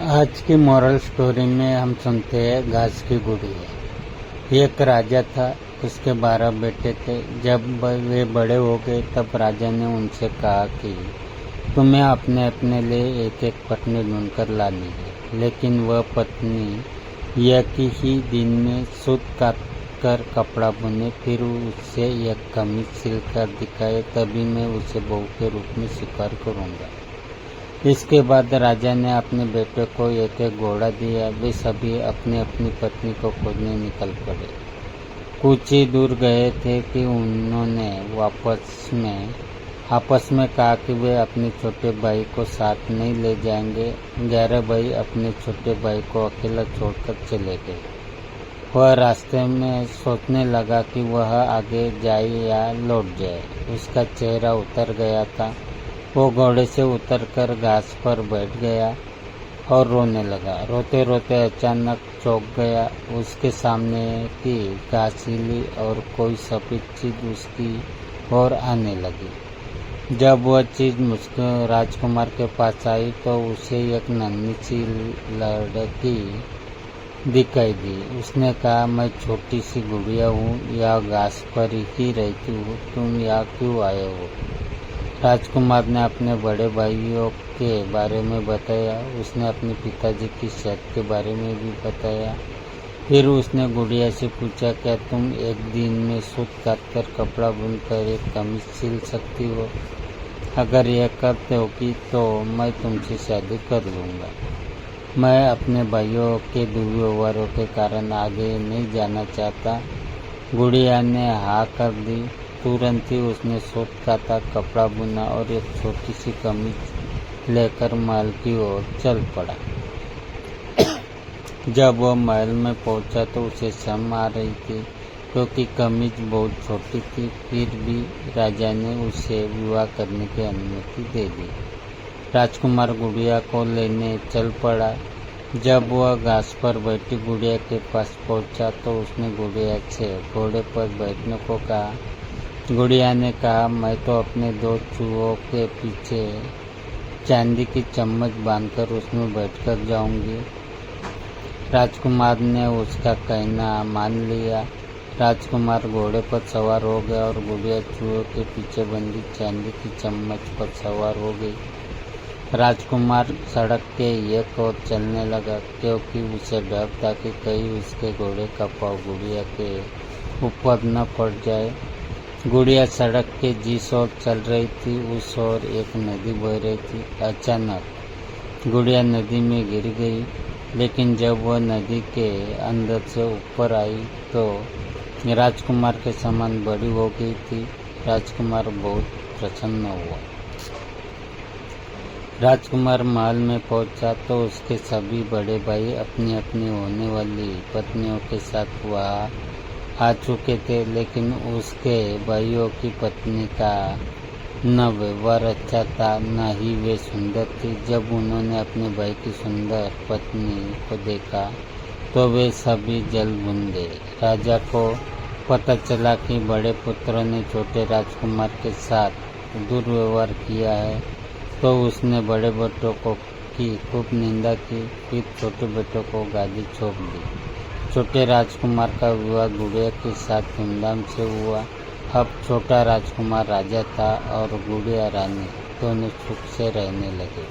आज की moral story में हम सुनते हैं घास की गुड़िया। एक राजा था, उसके 12 बेटे थे। जब वे बड़े हो गए तब राजा ने उनसे कहा कि तुम्हें अपने अपने लिए एक एक पत्नी ढूंढकर लानी है, लेकिन वह पत्नी एक ही दिन में सूत काट कर कपड़ा बुने, फिर उससे एक कमीज सिलकर दिखाए, तभी मैं उसे बहू के रूप में स्वीकार करूँगा। इसके बाद राजा ने अपने बेटे को एक एक घोड़ा दिया। वे सभी अपनी अपनी पत्नी को खोजने निकल पड़े। कुछ ही दूर गए थे कि उन्होंने आपस में कहा कि वे अपने छोटे भाई को साथ नहीं ले जाएंगे। 11 भाई अपने छोटे भाई को अकेला छोड़कर चले गए। वह रास्ते में सोचने लगा कि वह आगे जाए या लौट जाए। उसका चेहरा उतर गया था। वो घोड़े से उतरकर घास पर बैठ गया और रोने लगा। रोते रोते अचानक चौंक गया। उसके सामने की घास हिली और कोई सफेद चीज उसकी ओर आने लगी। जब वह चीज राजकुमार के पास आई तो उसे एक नन्ही सी लड़की दिखाई दी। उसने कहा, मैं छोटी सी गुड़िया हूँ, यह घास पर ही रहती हूँ, तुम यहाँ क्यों आए हो? राजकुमार ने अपने बड़े भाइयों के बारे में बताया। उसने अपने पिताजी की सेहत के बारे में भी बताया। फिर उसने गुड़िया से पूछा, क्या तुम एक दिन में सूत काटकर कपड़ा बुनकर एक कमीज सिल सकती हो? अगर यह करते हो कि तो मैं तुमसे शादी कर लूँगा। मैं अपने भाइयों के दुर्व्यवहारों के कारण आगे नहीं जाना चाहता। गुड़िया ने हाँ कर दी। तुरंत ही उसने सूत काटा, कपड़ा बुना और एक छोटी सी कमीज लेकर महल की ओर चल पड़ा। जब वह महल में पहुंचा तो उसे शर्म आ रही थी, क्योंकि कमीज बहुत छोटी थी। फिर भी राजा ने उसे विवाह करने की अनुमति दे दी। राजकुमार गुड़िया को लेने चल पड़ा। जब वह घास पर बैठी गुड़िया के पास पहुंचा तो उसने गुड़िया से घोड़े पर बैठने को कहा। गुड़िया ने कहा, मैं तो अपने 2 चूहों के पीछे चांदी की चम्मच बांधकर उसमें बैठकर जाऊंगी। राजकुमार ने उसका कहना मान लिया। राजकुमार घोड़े पर सवार हो गया और गुड़िया चूहों के पीछे बंधी चांदी की चम्मच पर सवार हो गई। राजकुमार सड़क के एक ओर चलने लगा, क्योंकि उसे डर था कि कहीं उसके घोड़े का पाँव गुड़िया के ऊपर न पड़ जाए। गुड़िया सड़क के जिस ओर चल रही थी उस ओर एक नदी बह रही थी। अचानक गुड़िया नदी में गिर गई, लेकिन जब वह नदी के अंदर से ऊपर आई तो राजकुमार के समान बड़ी हो गई थी। राजकुमार बहुत प्रसन्न हुआ। राजकुमार महल में पहुंचा तो उसके सभी बड़े भाई अपनी अपनी होने वाली पत्नियों के साथ वहाँ आ चुके थे, लेकिन उसके भाइयों की पत्नी का न व्यवहार अच्छा था, न ही वे सुंदर थी। जब उन्होंने अपने भाई की सुंदर पत्नी को देखा तो वे सभी जल भुन गए। राजा को पता चला कि बड़े पुत्र ने छोटे राजकुमार के साथ दुर्व्यवहार किया है, तो उसने बड़े बेटों की खूब निंदा की। फिर छोटे बेटों को गादी सौंप दी। छोटे राजकुमार का विवाह गुड़िया के साथ धूमधाम से हुआ। अब छोटा राजकुमार राजा था और गुड़िया रानी, दोनों सुख से रहने लगे।